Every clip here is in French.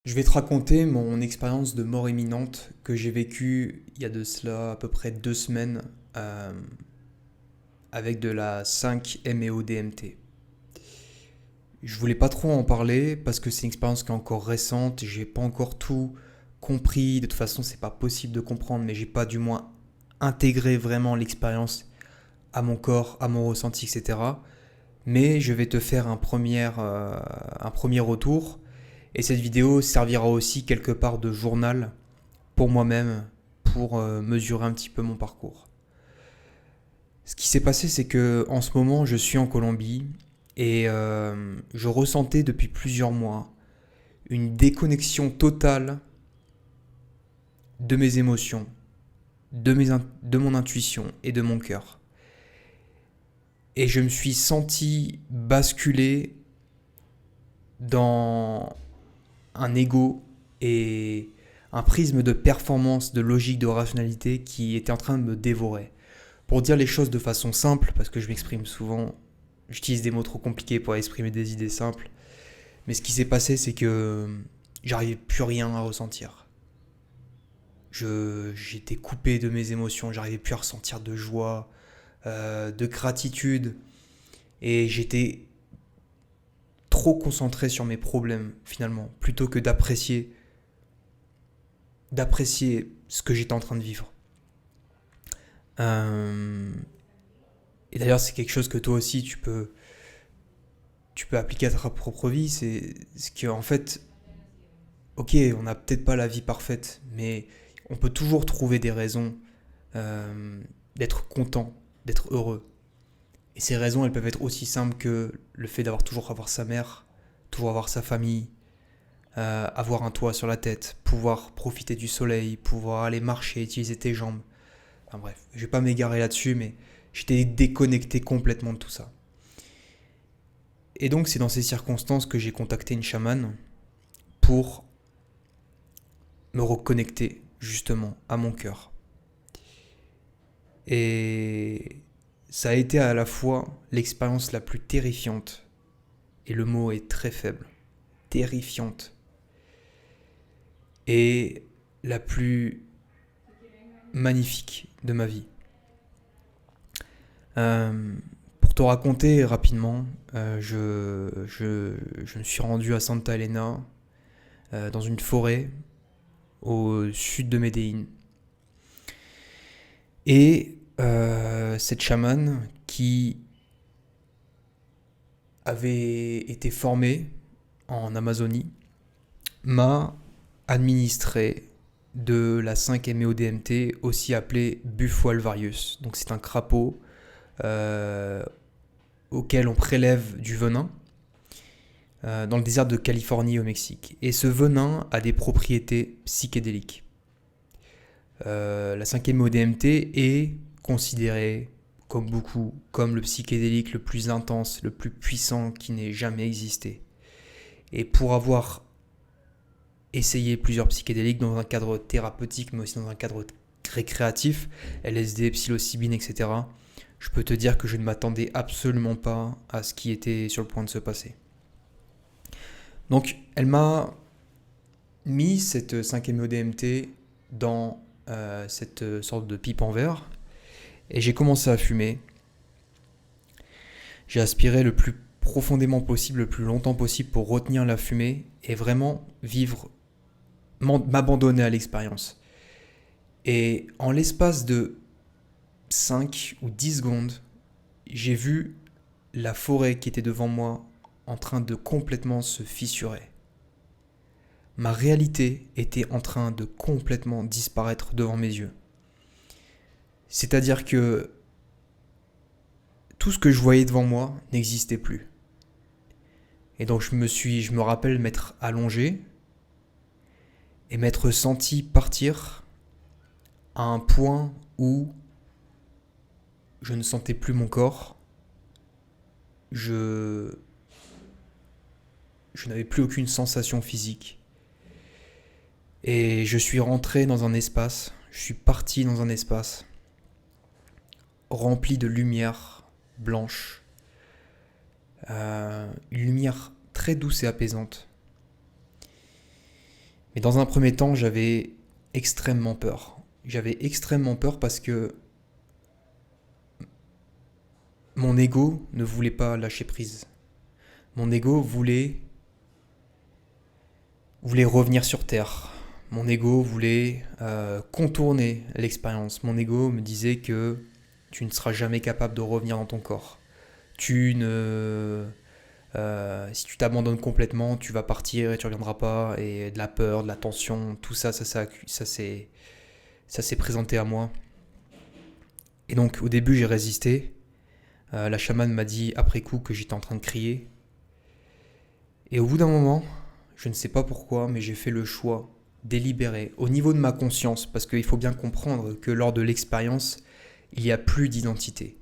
Je vais te raconter mon expérience de mort imminente que j'ai vécue il y a de cela à peu près 2 semaines euh, avec de la 5-MeO-DMT. Je voulais pas trop en parler parce que c'est une expérience qui est encore récente, j'ai pas encore tout compris, de toute façon c'est pas possible de comprendre, mais j'ai pas du moins intégré vraiment l'expérience à mon corps, à mon ressenti, etc. Mais je vais te faire un premier retour et cette vidéo servira aussi quelque part de journal pour moi-même, pour mesurer un petit peu mon parcours. Ce qui s'est passé, c'est que en ce moment, je suis en Colombie et je ressentais depuis plusieurs mois une déconnexion totale de mes émotions, de mon intuition et de mon cœur. Et je me suis senti basculer dans un ego et un prisme de performance, de logique, de rationalité qui était en train de me dévorer. Pour dire les choses de façon simple, parce que je m'exprime souvent, j'utilise des mots trop compliqués pour exprimer des idées simples, mais ce qui s'est passé, c'est que j'arrivais plus rien à ressentir. J'étais coupé de mes émotions, j'arrivais plus à ressentir de joie, de gratitude, et j'étais trop concentré sur mes problèmes finalement, plutôt que d'apprécier ce que j'étais en train de vivre. Euh, et d'ailleurs, c'est quelque chose que toi aussi tu peux appliquer à ta propre vie, c'est que en fait, ok, on n'a peut-être pas la vie parfaite, mais on peut toujours trouver des raisons d'être content, d'être heureux. Et ces raisons, elles peuvent être aussi simples que le fait d'avoir toujours avoir sa mère, toujours avoir sa famille, avoir un toit sur la tête, pouvoir profiter du soleil, pouvoir aller marcher, utiliser tes jambes. Enfin bref, je vais pas m'égarer là-dessus, mais j'étais déconnecté complètement de tout ça. Et donc c'est dans ces circonstances que j'ai contacté une chamane pour me reconnecter justement à mon cœur. Et ça a été à la fois l'expérience la plus terrifiante, et le mot est très faible, terrifiante, et la plus magnifique de ma vie. Euh, pour te raconter rapidement, je me suis rendu à Santa Elena, dans une forêt au sud de Medellín. Et cette chamane qui avait été formée en Amazonie m'a administré de la 5-MeO-DMT, aussi appelée Bufo alvarius. Donc c'est un crapaud euh, auquel on prélève du venin dans le désert de Californie au Mexique. Et ce venin a des propriétés psychédéliques. La 5-MeO-DMT est considérée, comme beaucoup, comme le psychédélique le plus intense, le plus puissant qui n'ait jamais existé. Et pour avoir essayé plusieurs psychédéliques dans un cadre thérapeutique, mais aussi dans un cadre récréatif, LSD, psilocybine, etc., je peux te dire que je ne m'attendais absolument pas à ce qui était sur le point de se passer. Donc, elle m'a mis cette 5-MeO-DMT dans cette sorte de pipe en verre et j'ai commencé à fumer. J'ai aspiré le plus profondément possible, le plus longtemps possible pour retenir la fumée et vraiment vivre, m'abandonner à l'expérience. Et en l'espace de 5 ou 10 secondes, j'ai vu la forêt qui était devant moi en train de complètement se fissurer. Ma réalité était en train de complètement disparaître devant mes yeux. C'est-à-dire que tout ce que je voyais devant moi n'existait plus. Et donc je me rappelle m'être allongé et m'être senti partir à un point où je ne sentais plus mon corps, je, je n'avais plus aucune sensation physique. Et je suis rentré dans un espace, je suis parti dans un espace rempli de lumière blanche, une lumière très douce et apaisante. Mais dans un premier temps, j'avais extrêmement peur. J'avais extrêmement peur parce que mon ego ne voulait pas lâcher prise. Mon ego voulait revenir sur Terre. Mon ego voulait contourner l'expérience. Mon ego me disait que tu ne seras jamais capable de revenir dans ton corps. Si tu t'abandonnes complètement, tu vas partir et tu ne reviendras pas. Et de la peur, de la tension, tout ça, ça s'est présenté à moi. Et donc au début j'ai résisté. La chamane m'a dit après coup que j'étais en train de crier. Et au bout d'un moment, je ne sais pas pourquoi, mais j'ai fait le choix délibéré au niveau de ma conscience, parce qu'il faut bien comprendre que lors de l'expérience, il n'y a plus d'identité.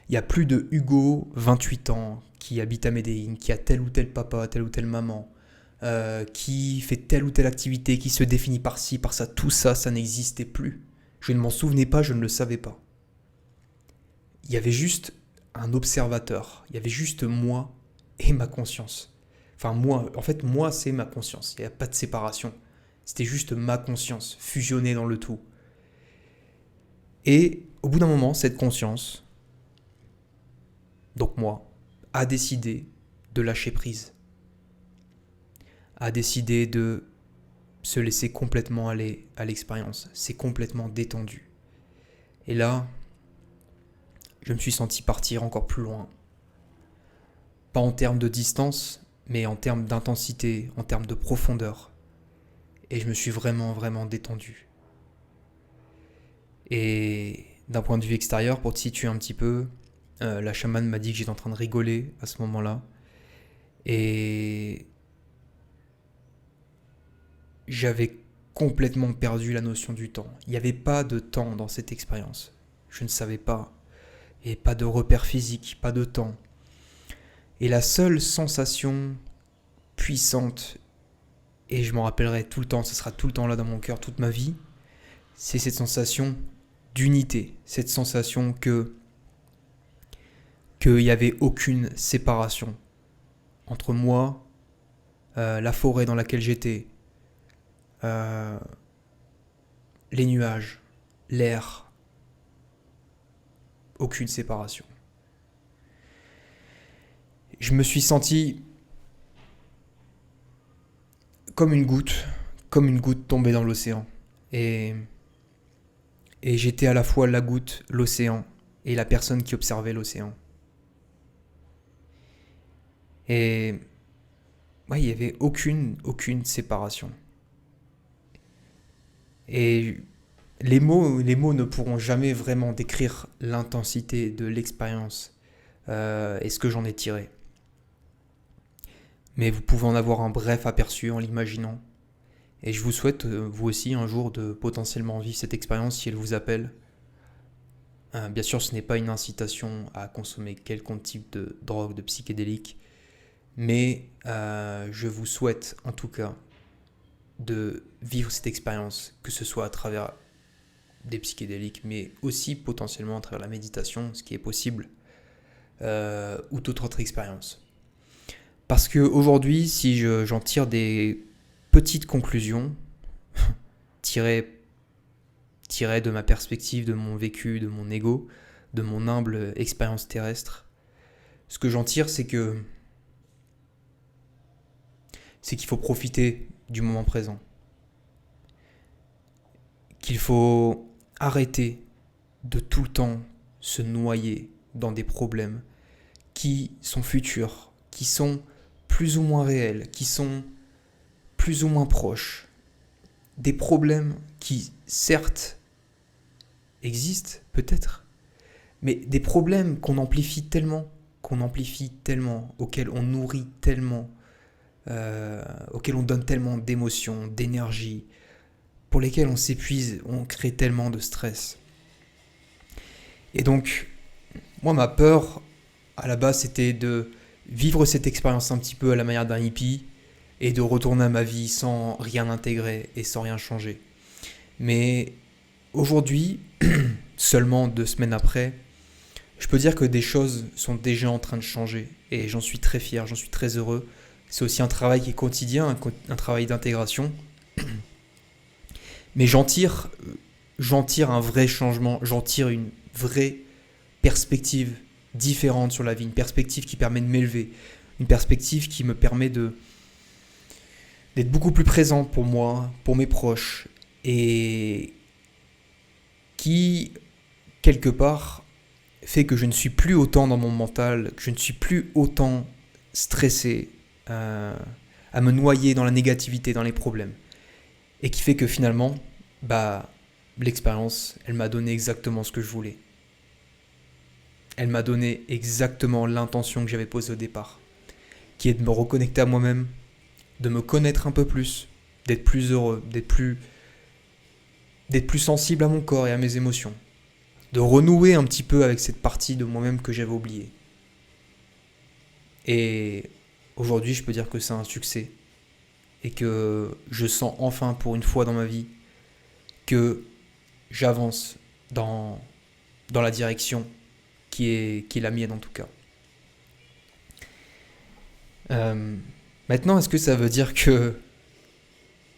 Il n'y a plus de Hugo, 28 ans, qui habite à Médéine, qui a tel ou tel papa, telle ou telle maman, qui fait telle ou telle activité, qui se définit par ci, par ça. Tout ça, ça n'existait plus. Je ne m'en souvenais pas, je ne le savais pas. Il y avait juste un observateur. Il y avait juste moi et ma conscience. Enfin, moi, c'est ma conscience. Il n'y a pas de séparation. C'était juste ma conscience, fusionnée dans le tout. Et au bout d'un moment, cette conscience, donc moi, a décidé de lâcher prise. A décidé de se laisser complètement aller à l'expérience. C'est complètement détendu. Et là, je me suis senti partir encore plus loin. Pas en termes de distance, mais en termes d'intensité, en termes de profondeur. Et je me suis vraiment, vraiment détendu. Et d'un point de vue extérieur, pour te situer un petit peu, la chamane m'a dit que j'étais en train de rigoler à ce moment-là. Et j'avais complètement perdu la notion du temps. Il n'y avait pas de temps dans cette expérience. Je ne savais pas. Et pas de repère physique, pas de temps. Et la seule sensation puissante, et je m'en rappellerai tout le temps, ce sera tout le temps là dans mon cœur, toute ma vie, c'est cette sensation d'unité, cette sensation qu'il n'y avait aucune séparation entre moi, la forêt dans laquelle j'étais, les nuages, l'air, aucune séparation. Je me suis senti comme une goutte tombée dans l'océan. Et j'étais à la fois la goutte, l'océan, et la personne qui observait l'océan. Et ouais, il n'y avait aucune séparation. Et les mots ne pourront jamais vraiment décrire l'intensité de l'expérience et ce que j'en ai tiré. Mais vous pouvez en avoir un bref aperçu en l'imaginant. Et je vous souhaite, vous aussi, un jour de potentiellement vivre cette expérience si elle vous appelle. Bien sûr, ce n'est pas une incitation à consommer quelconque type de drogue, de psychédélique. Mais je vous souhaite, en tout cas, de vivre cette expérience, que ce soit à travers des psychédéliques, mais aussi potentiellement à travers la méditation, ce qui est possible, ou toute autre expérience. Parce qu'aujourd'hui, si j'en tire des petites conclusions, tirées de ma perspective, de mon vécu, de mon ego, de mon humble expérience terrestre, ce que j'en tire, c'est qu'il faut profiter du moment présent. Qu'il faut arrêter de tout le temps se noyer dans des problèmes qui sont futurs, qui sont plus ou moins réels, qui sont plus ou moins proches. Des problèmes qui, certes, existent peut-être, mais des problèmes qu'on amplifie tellement, auxquels on nourrit tellement, auxquels on donne tellement d'émotions, d'énergie, pour lesquels on s'épuise, on crée tellement de stress. Et donc, moi, ma peur, à la base, c'était de vivre cette expérience un petit peu à la manière d'un hippie et de retourner à ma vie sans rien intégrer et sans rien changer. Mais aujourd'hui, seulement 2 semaines après, je peux dire que des choses sont déjà en train de changer et j'en suis très fier, j'en suis très heureux. C'est aussi un travail qui est quotidien, un travail d'intégration Mais j'en tire un vrai changement, j'en tire une vraie perspective différente sur la vie, une perspective qui permet de m'élever, une perspective qui me permet d'être beaucoup plus présent pour moi, pour mes proches, et qui, quelque part, fait que je ne suis plus autant dans mon mental, que je ne suis plus autant stressé, à me noyer dans la négativité, dans les problèmes. Et qui fait que finalement, l'expérience, elle m'a donné exactement ce que je voulais. Elle m'a donné exactement l'intention que j'avais posée au départ, qui est de me reconnecter à moi-même, de me connaître un peu plus, d'être plus heureux, d'être plus sensible à mon corps et à mes émotions, de renouer un petit peu avec cette partie de moi-même que j'avais oubliée. Et aujourd'hui, je peux dire que c'est un succès et que je sens enfin pour une fois dans ma vie que j'avance dans la direction qui est la mienne en tout cas. Maintenant, est-ce que ça veut dire que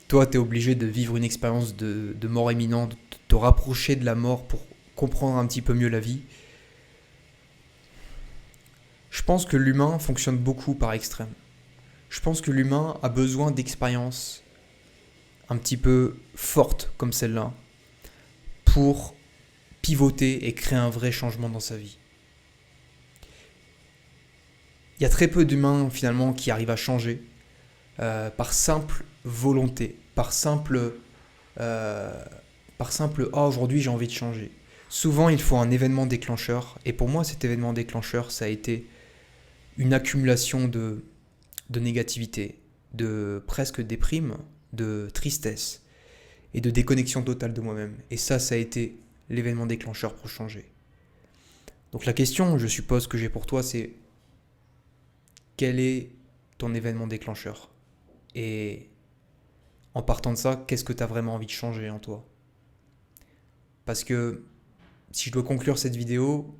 toi, tu es obligé de vivre une expérience de mort imminente, de te rapprocher de la mort pour comprendre un petit peu mieux la vie? Je pense que l'humain fonctionne beaucoup par extrême. Je pense que l'humain a besoin d'expériences un petit peu fortes comme celle-là pour pivoter et créer un vrai changement dans sa vie. Il y a très peu d'humains finalement qui arrivent à changer par simple volonté, euh, par simple oh aujourd'hui j'ai envie de changer. Souvent il faut un événement déclencheur et pour moi cet événement déclencheur ça a été une accumulation de négativité, de presque déprime, de tristesse et de déconnexion totale de moi-même. Et ça a été l'événement déclencheur pour changer. Donc la question, je suppose, que j'ai pour toi, c'est quel est ton événement déclencheur? Et en partant de ça, qu'est-ce que tu as vraiment envie de changer en toi? Parce que si je dois conclure cette vidéo,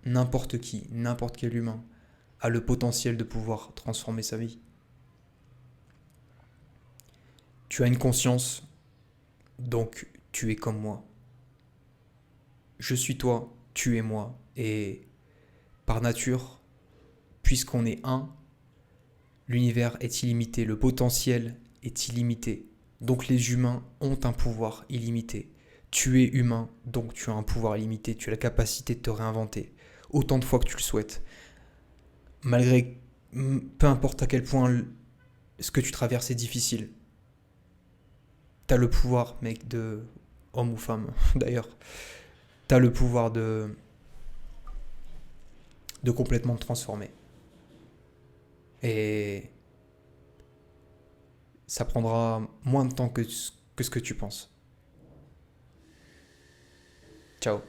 n'importe qui, n'importe quel humain a le potentiel de pouvoir transformer sa vie. Tu as une conscience, donc tu es comme moi. Je suis toi, tu es moi. Et par nature, puisqu'on est un, l'univers est illimité, le potentiel est illimité. Donc les humains ont un pouvoir illimité. Tu es humain, donc tu as un pouvoir illimité. Tu as la capacité de te réinventer autant de fois que tu le souhaites. Malgré, peu importe à quel point ce que tu traverses est difficile. Tu as le pouvoir, mec, de homme ou femme d'ailleurs. Tu as le pouvoir de complètement te transformer. Et ça prendra moins de temps que ce que tu penses. Ciao.